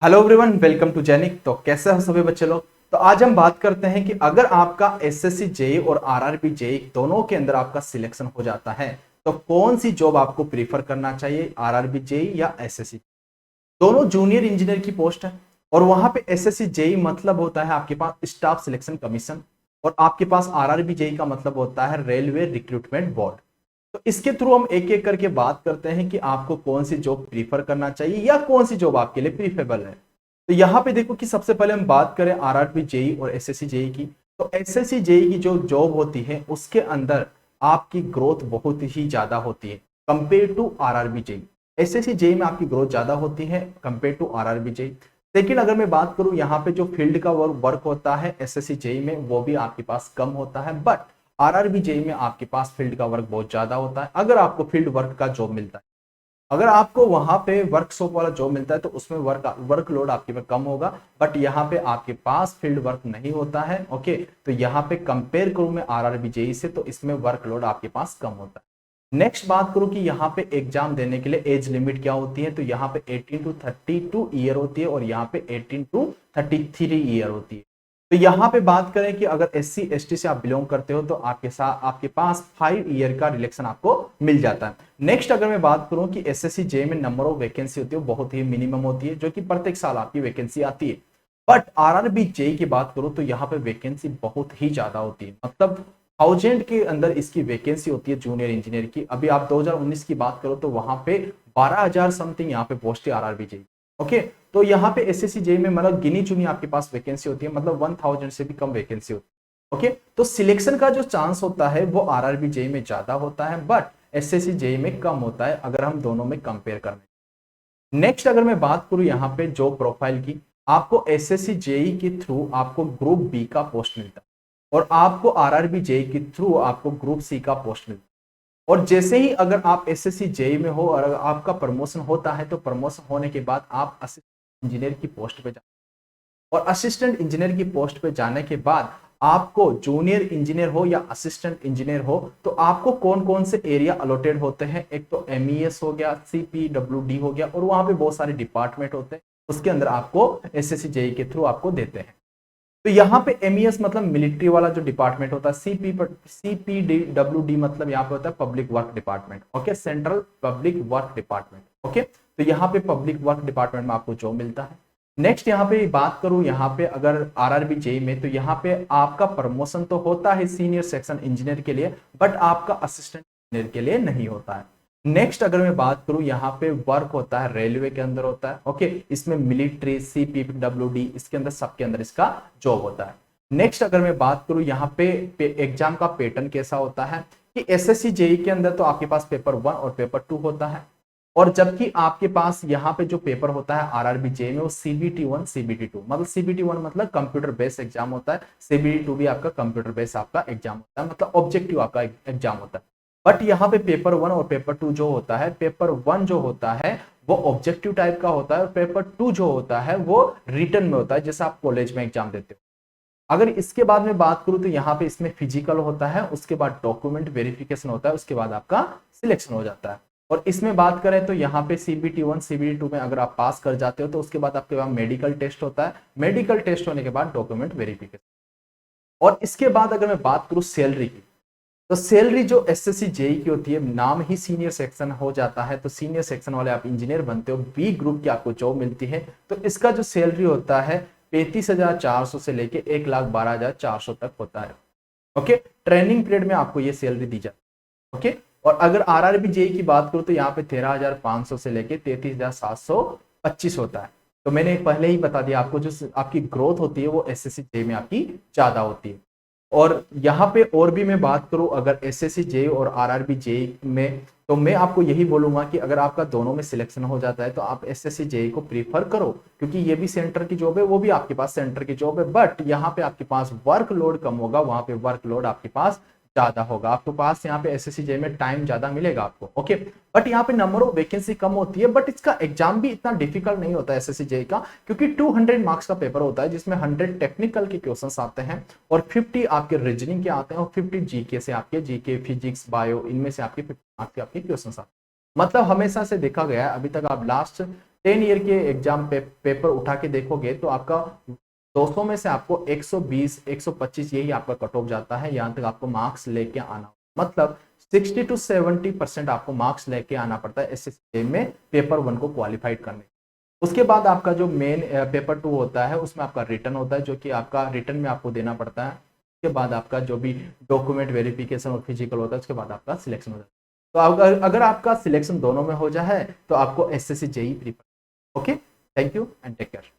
Hello everyone, welcome to जैनिक। तो कैसे हो सभी बच्चे लोग। तो आज हम बात करते हैं कि अगर आपका एसएससी जेई और आरआरबी जेई दोनों के अंदर आपका सिलेक्शन हो जाता है तो कौन सी जॉब आपको प्रीफर करना चाहिए, आरआरबी जेई या एसएससी। दोनों जूनियर इंजीनियर की पोस्ट है और वहां पे एसएससी जेई मतलब होता है आपके पास स्टाफ सिलेक्शन कमीशन और आपके पास आरआरबी जेई का मतलब होता है रेलवे रिक्रूटमेंट बोर्ड। तो इसके थ्रू हम एक एक करके बात करते हैं कि आपको कौन सी जॉब प्रीफर करना चाहिए या कौन सी जॉब आपके लिए प्रीफरेबल है। तो यहाँ पे देखो कि सबसे पहले हम बात करें आरआरबी जेई और एसएससी जेई की। तो एसएससी जेई की जो जॉब होती है उसके अंदर आपकी ग्रोथ बहुत ही ज्यादा होती है compare to RRB JE. SSC JE में आपकी ग्रोथ ज्यादा होती है कंपेयर टू आरआरबी जेई। लेकिन अगर मैं बात करूं यहाँ पे जो फील्ड का वर्क होता है एसएससी जेई में वो भी आपके पास कम होता है, बट आरआरबी जेई में आपके पास फील्ड का वर्क बहुत ज्यादा होता है। अगर आपको फील्ड वर्क का जॉब मिलता है, अगर आपको वहां पे वर्कशॉप वाला जॉब मिलता है तो उसमें वर्कलोड आपके पे कम होगा, बट यहाँ पे आपके पास फील्ड वर्क नहीं होता है। ओके, तो यहाँ पे कंपेयर करूं मैं आरआरबी जेई से तो इसमें वर्कलोड आपके पास कम होता है। नेक्स्ट बात करूं कि यहाँ पे एग्जाम देने के लिए एज लिमिट क्या होती है, तो यहाँ पे 18 टू 32 ईयर होती है और यहाँ पे 18 टू 33 ईयर होती है। तो यहाँ पे बात करें कि अगर एससी एसटी से आप बिलोंग करते हो तो आपके पास 5 ईयर का रिलेक्शन आपको मिल जाता है। नेक्स्ट अगर मैं बात करूं कि एसएससी जे में नंबर ऑफ वैकेंसी होती है बहुत ही मिनिमम होती है, जो कि प्रत्येक साल आपकी वैकेंसी आती है। बट आरआरबी जे की बात करूं तो यहाँ पे वैकेंसी बहुत ही ज्यादा होती है, मतलब 1000 के अंदर इसकी वैकेंसी होती है जूनियर इंजीनियर की। अभी आप 2019 की बात करो तो वहां पे 12,000 समथिंग यहाँ पे पोस्ट है आरआरबी जे। ओके, तो यहाँ पे एसएससी जे में मतलब गिनी चुनी आपके पास वैकेंसी होती है, मतलब 1000 से भी कम वैकेंसी होती है। ओके, तो सिलेक्शन का जो चांस होता है वो आरआरबी जे में ज्यादा होता है, बट एसएससी जेई में कम होता है अगर हम दोनों में कंपेयर करें। नेक्स्ट अगर मैं बात करूं यहाँ पे जॉब प्रोफाइल की, आपको एसएससी जेई के थ्रू आपको ग्रुप बी का पोस्ट मिलता है और आपको आरआरबी जेई के थ्रू आपको ग्रुप सी का पोस्ट मिलता है। और जैसे ही अगर आप एसएससी जेई में हो और अगर आपका प्रमोशन होता है तो प्रमोशन होने के बाद आप असिस्टेंट इंजीनियर की पोस्ट पे और असिस्टेंट इंजीनियर की पोस्ट पे जाने के बाद आपको जूनियर इंजीनियर हो या असिस्टेंट इंजीनियर हो तो आपको कौन कौन से एरिया अलॉटेड होते हैं। एक तो एमईएस हो गया, सीपीडब्ल्यूडी हो गया और वहां पे बहुत सारे डिपार्टमेंट होते हैं, उसके अंदर आपको एसएससी जेई के थ्रू आपको देते हैं। तो यहाँ पे एमईएस मतलब मिलिट्री वाला जो डिपार्टमेंट होता है, सीपीडब्ल्यूडी मतलब यहाँ पे होता है public work department. Okay, central public work department. Okay, तो यहाँ पे पब्लिक वर्क डिपार्टमेंट में आपको जॉब मिलता है। नेक्स्ट यहाँ पे बात करूं, यहाँ पे अगर आरआरबी जेई में तो यहाँ पे आपका प्रमोशन तो होता है सीनियर सेक्शन इंजीनियर के लिए, बट आपका असिस्टेंट इंजीनियर के लिए नहीं होता है। नेक्स्ट अगर मैं बात करूं, यहाँ पे वर्क होता है रेलवे के अंदर होता है। ओके, इसमें मिलिट्री सीपीडब्ल्यूडी इसके अंदर सबके अंदर इसका जॉब होता है। नेक्स्ट अगर मैं बात करूं यहाँ पे एग्जाम का पैटर्न कैसा होता है कि एसएससी जेई के अंदर तो आपके पास पेपर 1 और पेपर 2 होता है, और जबकि आपके पास यहाँ पे जो पेपर होता है आरआरबी जे में वो CBT1 CBT2 मतलब CBT1 मतलब कंप्यूटर बेस्ड एग्जाम होता है, CBT2 भी आपका कंप्यूटर बेस्ड आपका एग्जाम होता है, मतलब ऑब्जेक्टिव आपका एग्जाम होता है। बट यहाँ पे पेपर 1 और पेपर 2 जो होता है, पेपर 1 जो होता है वो ऑब्जेक्टिव टाइप का होता है और पेपर 2 जो होता है वो रिटर्न में होता है, जैसे आप कॉलेज में एग्जाम देते हो। अगर इसके बाद में बात करूं तो यहाँ पे इसमें फिजिकल होता है, उसके बाद डॉक्यूमेंट वेरिफिकेशन होता है, उसके बाद आपका सिलेक्शन हो जाता है। और इसमें बात करें तो यहाँ पे CBT1 CBT2 में अगर आप पास कर जाते हो तो उसके बाद आपके पास मेडिकल टेस्ट होता है, मेडिकल टेस्ट होने के बाद डॉक्यूमेंट वेरिफिकेशन। और इसके बाद अगर मैं बात करूं सैलरी की, तो सैलरी जो एसएससी जेई की होती है, नाम ही सीनियर सेक्शन हो जाता है, तो सीनियर सेक्शन वाले आप इंजीनियर बनते हो, बी ग्रुप की आपको जॉब मिलती है, तो इसका जो सैलरी होता है 35,400 से लेके 1,12,400 तक होता है। ओके, ट्रेनिंग पीरियड में आपको ये सैलरी दी जाती है। ओके, और अगर आरआरबी जेई की बात करूं तो यहाँ पे 13,500 से लेके 33,725 होता है। तो मैंने पहले ही बता दिया आपको, जो आपकी ग्रोथ होती है वो एसएससी जेई में आपकी ज्यादा होती है। और यहाँ पे और भी मैं बात करूं अगर एसएससी जेई और आरआरबी जेई में, तो मैं आपको यही बोलूंगा कि अगर आपका दोनों में सिलेक्शन हो जाता है तो आप एसएससी जेई को प्रीफर करो, क्योंकि ये भी सेंटर की जॉब है, वो भी आपके पास सेंटर की जॉब है, बट यहाँ पे आपके पास वर्कलोड कम होगा, वहां पे वर्कलोड आपके पास ज्यादा होगा, आपके पास यहाँ पे एसएससी जेई में टाइम ज्यादा मिलेगा आपको। ओके, बट यहाँ पे नंबर ऑफ वैकेंसी कम होती है, बट इसका एग्जाम भी इतना डिफिकल्ट नहीं होता है एसएससी जेई का, क्योंकि 200 मार्क्स का पेपर होता है जिसमें 100 टेक्निकल के क्वेश्चंस आते हैं और 50 आपके रीजनिंग के आते हैं और 50 जीके से, आपके जीके फिजिक्स बायो इनमें से आपके 50 मार्क्स के आपके क्वेश्चंस आते हैं। मतलब हमेशा से देखा गया है, अभी तक आप लास्ट 10 ईयर के एग्जाम पेपर उठा के देखोगे तो आपका 200 में से आपको 120 125 यही आपका कट ऑफ जाता है। यहाँ तक आपको मार्क्स लेके आना, मतलब 60 to 70% आपको मार्क्स लेके आना पड़ता है एसएससी में पेपर 1 को क्वालिफाइड करने। उसके बाद आपका जो मेन पेपर 2 होता है उसमें आपका रिटर्न होता है, जो कि आपका रिटर्न में आपको देना पड़ता है। उसके बाद आपका जो भी डॉक्यूमेंट वेरिफिकेशन और फिजिकल होता है उसके बाद आपका सिलेक्शन होता है। तो अगर आपका सिलेक्शन दोनों में हो जाए तो आपको SSC JE prefer. Okay, thank you and take care.